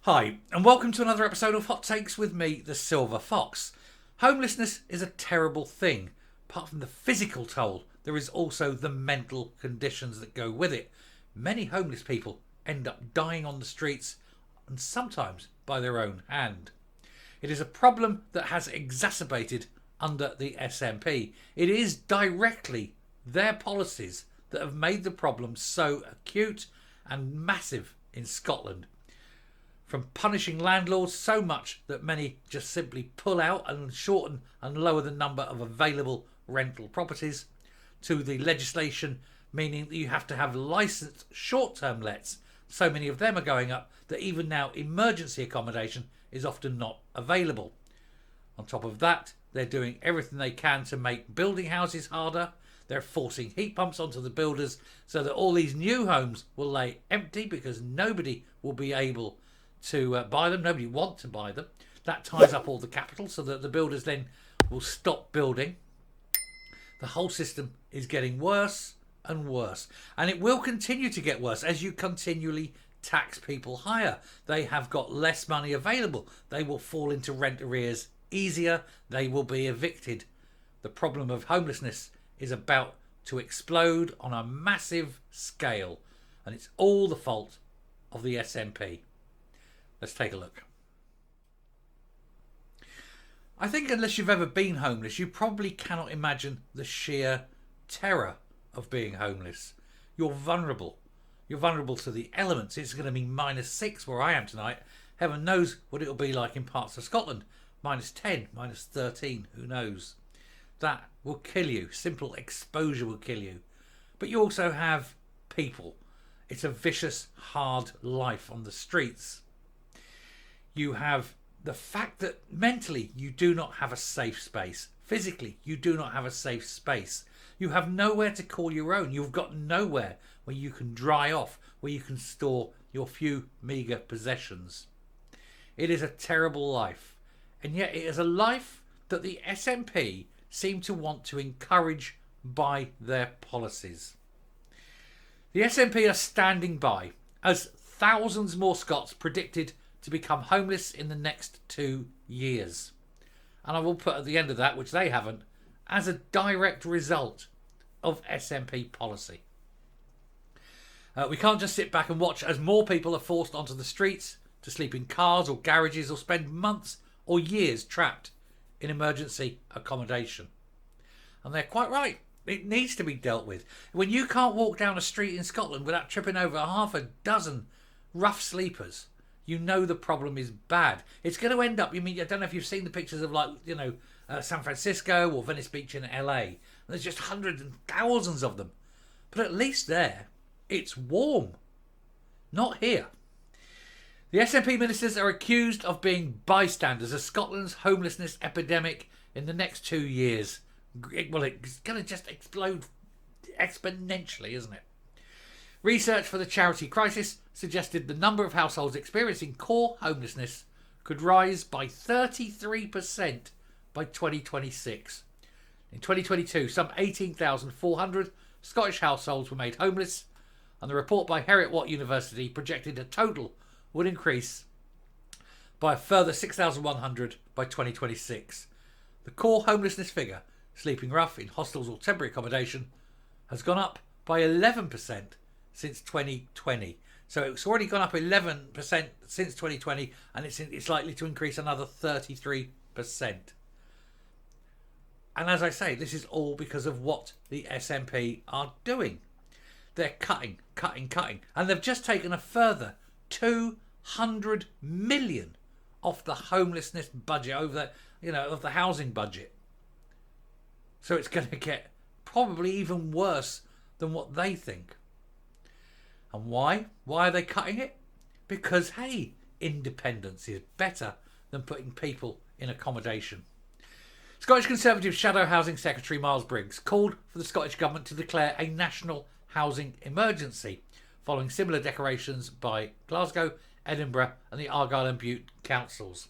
Hi, and welcome to another episode of Hot Takes with me, the Silver Fox. Homelessness is a terrible thing. Apart from the physical toll, there is also the mental conditions that go with it. Many homeless people end up dying on the streets, and sometimes by their own hand. It is a problem that has exacerbated under the SNP. It is directly their policies that have made the problem so acute and massive in Scotland. From punishing landlords so much that many just simply pull out and shorten and lower the number of available rental properties, to the legislation meaning that you have to have licensed short-term lets. So many of them are going up that even now emergency accommodation is often not available. On top of that, they're doing everything they can to make building houses harder. They're forcing heat pumps onto the builders so that all these new homes will lay empty because nobody will be able to buy them. Nobody wants to buy them. That ties up all the capital so that the builders then will stop building. The whole system is getting worse and worse, and it will continue to get worse as you continually tax people higher. They have got less money available. They will fall into rent arrears easier. They will be evicted. The problem of homelessness is about to explode on a massive scale, and it's all the fault of the SNP. Let's take a look. I think unless you've ever been homeless, you probably cannot imagine the sheer terror of being homeless. You're vulnerable. You're vulnerable to the elements. It's going to be -6 where I am tonight. Heaven knows what it'll be like in parts of Scotland. -10, -13, who knows? That will kill you. Simple exposure will kill you. But you also have people. It's a vicious, hard life on the streets. You have the fact that mentally you do not have a safe space. Physically, you do not have a safe space. You have nowhere to call your own. You've got nowhere where you can dry off, where you can store your few meagre possessions. It is a terrible life. And yet it is a life that the SNP seem to want to encourage by their policies. The SNP are standing by as thousands more Scots predicted to become homeless in the next 2 years. And I will put at the end of that, which they haven't, as a direct result of SNP policy. We can't just sit back and watch as more people are forced onto the streets to sleep in cars or garages or spend months or years trapped in emergency accommodation. And they're quite right. It needs to be dealt with. When you can't walk down a street in Scotland without tripping over half a dozen rough sleepers, you know the problem is bad. It's going to end up, I don't know if you've seen the pictures of San Francisco or Venice Beach in LA. There's just hundreds and thousands of them. But at least there, it's warm. Not here. The SNP ministers are accused of being bystanders of Scotland's homelessness epidemic in the next 2 years. Well, it's going to just explode exponentially, isn't it? Research for the charity Crisis suggested the number of households experiencing core homelessness could rise by 33% by 2026. In 2022, some 18,400 Scottish households were made homeless, and the report by Heriot-Watt University projected a total would increase by a further 6,100 by 2026. The core homelessness figure, sleeping rough in hostels or temporary accommodation, has gone up by 11% since 2020. So it's already gone up 11% since 2020, and it's likely to increase another 33%. And as I say, this is all because of what the SNP are doing. They're cutting. And they've just taken a further 200 million off the homelessness budget, of the housing budget. So it's going to get probably even worse than what they think. And why? Why are they cutting it? Because, hey, independence is better than putting people in accommodation. Scottish Conservative Shadow Housing Secretary Miles Briggs called for the Scottish Government to declare a national housing emergency, following similar declarations by Glasgow, Edinburgh and the Argyll and Bute councils.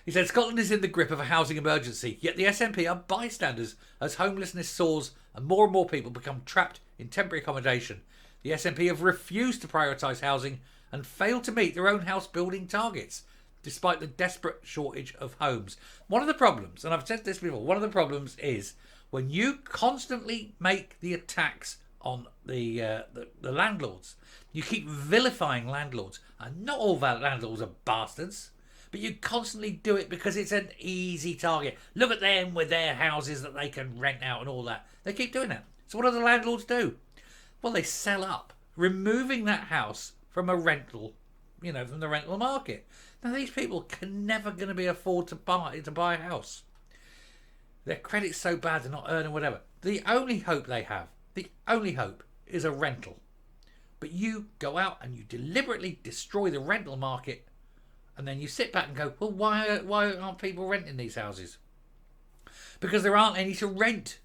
He said Scotland is in the grip of a housing emergency, yet the SNP are bystanders as homelessness soars and more people become trapped in temporary accommodation. The SNP have refused to prioritise housing and fail to meet their own house building targets, despite the desperate shortage of homes. One of the problems, and I've said this before, one of the problems is when you constantly make the attacks on the landlords, you keep vilifying landlords, and not all landlords are bastards, but you constantly do it because it's an easy target. Look at them with their houses that they can rent out and all that. They keep doing that. So what do the landlords do? Well, they sell up, removing that house from a rental, from the rental market. Now, these people can never going to be afford to buy a house. Their credit's so bad they're not earning whatever. The only hope they have, is a rental. But you go out and you deliberately destroy the rental market, and then you sit back and go, well, why aren't people renting these houses? Because there aren't any to rent.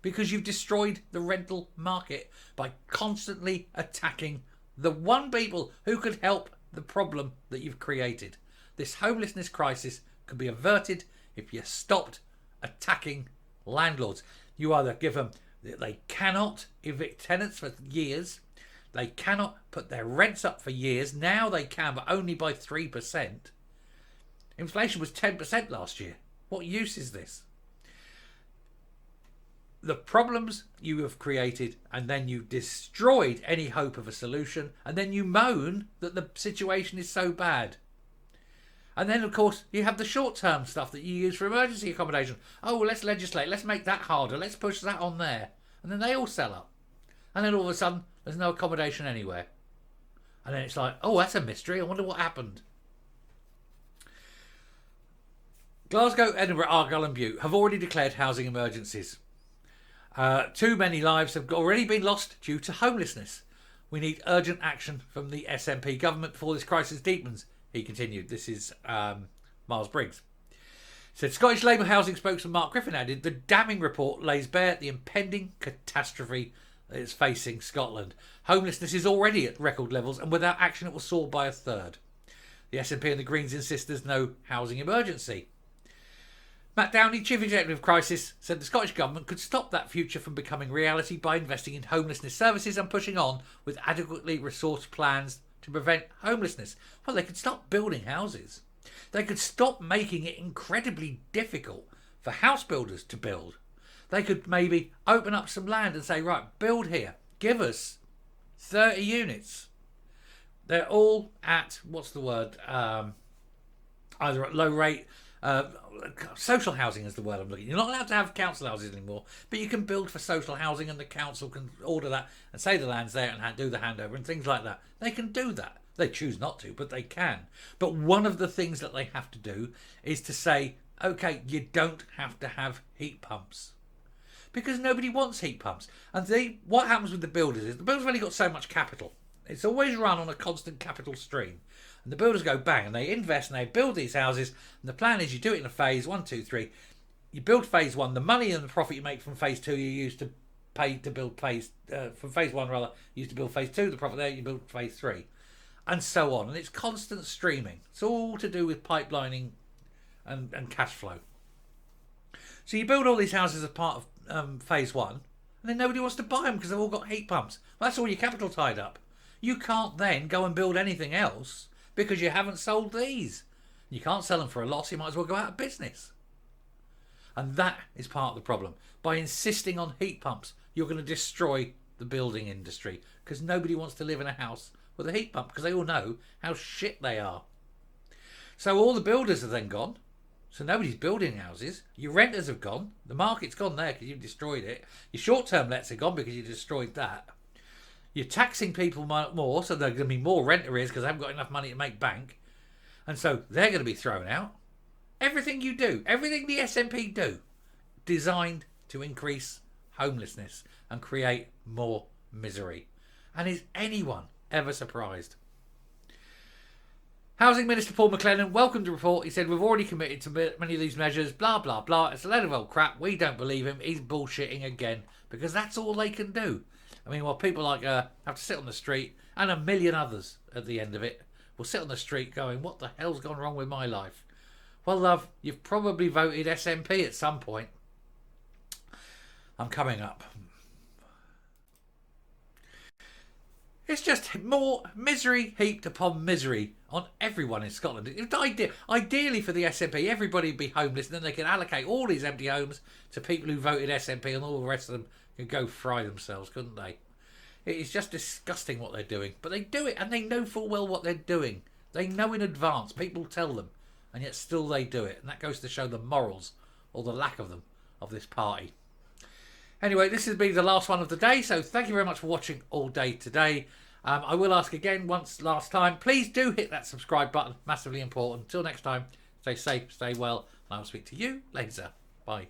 Because you've destroyed the rental market by constantly attacking the one people who could help the problem that you've created. This homelessness crisis could be averted if you stopped attacking landlords. You either give them, they cannot evict tenants for years. They cannot put their rents up for years. Now they can, but only by 3%. Inflation was 10% last year. What use is this? The problems you have created, and then you destroyed any hope of a solution, and then you moan that the situation is so bad. And then, of course, you have the short-term stuff that you use for emergency accommodation. Oh, well, let's legislate. Let's make that harder. Let's push that on there. And then they all sell up. And then all of a sudden, there's no accommodation anywhere. And then it's like, oh, that's a mystery. I wonder what happened. Glasgow, Edinburgh, Argyll and Bute have already declared housing emergencies. Too many lives have already been lost due to homelessness. We need urgent action from the SNP government before this crisis deepens, he continued. This is Miles Briggs. Said Scottish Labour housing spokesman Mark Griffin added, the damning report lays bare the impending catastrophe that is facing Scotland. Homelessness is already at record levels, and without action it will soar by a third. The SNP and the Greens insist there's no housing emergency. Matt Downey, Chief Executive of Crisis, said the Scottish Government could stop that future from becoming reality by investing in homelessness services and pushing on with adequately resourced plans to prevent homelessness. Well, they could stop building houses. They could stop making it incredibly difficult for house builders to build. They could maybe open up some land and say, right, build here. Give us 30 units. They're all at, either at low rate. Social housing is the word I'm looking at. You're not allowed to have council houses anymore, but you can build for social housing, and the council can order that and say the land's there and do the handover and things like that. They can do that. They choose not to, but they can. But one of the things that they have to do is to say, okay, you don't have to have heat pumps. Because nobody wants heat pumps. And what happens with the builders is the builders have only got so much capital. It's always run on a constant capital stream. And the builders go bang and they invest and they build these houses. And the plan is you do it in a phase, 1, 2, 3. You build phase 1. The money and the profit you make from phase 2 you use to pay to build from phase 1 rather, you use to build phase 2. The profit there you build phase 3. And so on. And it's constant streaming. It's all to do with pipelining and cash flow. So you build all these houses as part of phase 1. And then nobody wants to buy them because they've all got heat pumps. Well, that's all your capital tied up. You can't then go and build anything else because you haven't sold these. You can't sell them for a loss. You might as well go out of business. And that is part of the problem. By insisting on heat pumps, you're going to destroy the building industry because nobody wants to live in a house with a heat pump because they all know how shit they are. So all the builders are then gone. So nobody's building houses. Your renters have gone. The market's gone there because you've destroyed it. Your short-term lets are gone because you destroyed that. You're taxing people more, so there are going to be more rent arrears because they haven't got enough money to make bank. And so they're going to be thrown out. Everything you do, everything the SNP do, designed to increase homelessness and create more misery. And is anyone ever surprised? Housing Minister Paul McLennan welcomed the report. He said, we've already committed to many of these measures, blah, blah, blah. It's a load of old crap. We don't believe him. He's bullshitting again because that's all they can do. I mean, while people like have to sit on the street, and a million others at the end of it will sit on the street going, what the hell's gone wrong with my life? Well, love, you've probably voted SNP at some point. I'm coming up. It's just more misery heaped upon misery on everyone in Scotland. Ideally for the SNP, everybody would be homeless, and then they can allocate all these empty homes to people who voted SNP, and all the rest of them can go fry themselves, couldn't they? It is just disgusting what they're doing. But they do it, and they know full well what they're doing. They know in advance. People tell them, and yet still they do it. And that goes to show the morals, or the lack of them, of this party. Anyway, this has been the last one of the day, so thank you very much for watching all day today. I will ask again once last time, please do hit that subscribe button, massively important. Until next time, stay safe, stay well, and I will speak to you later. Bye.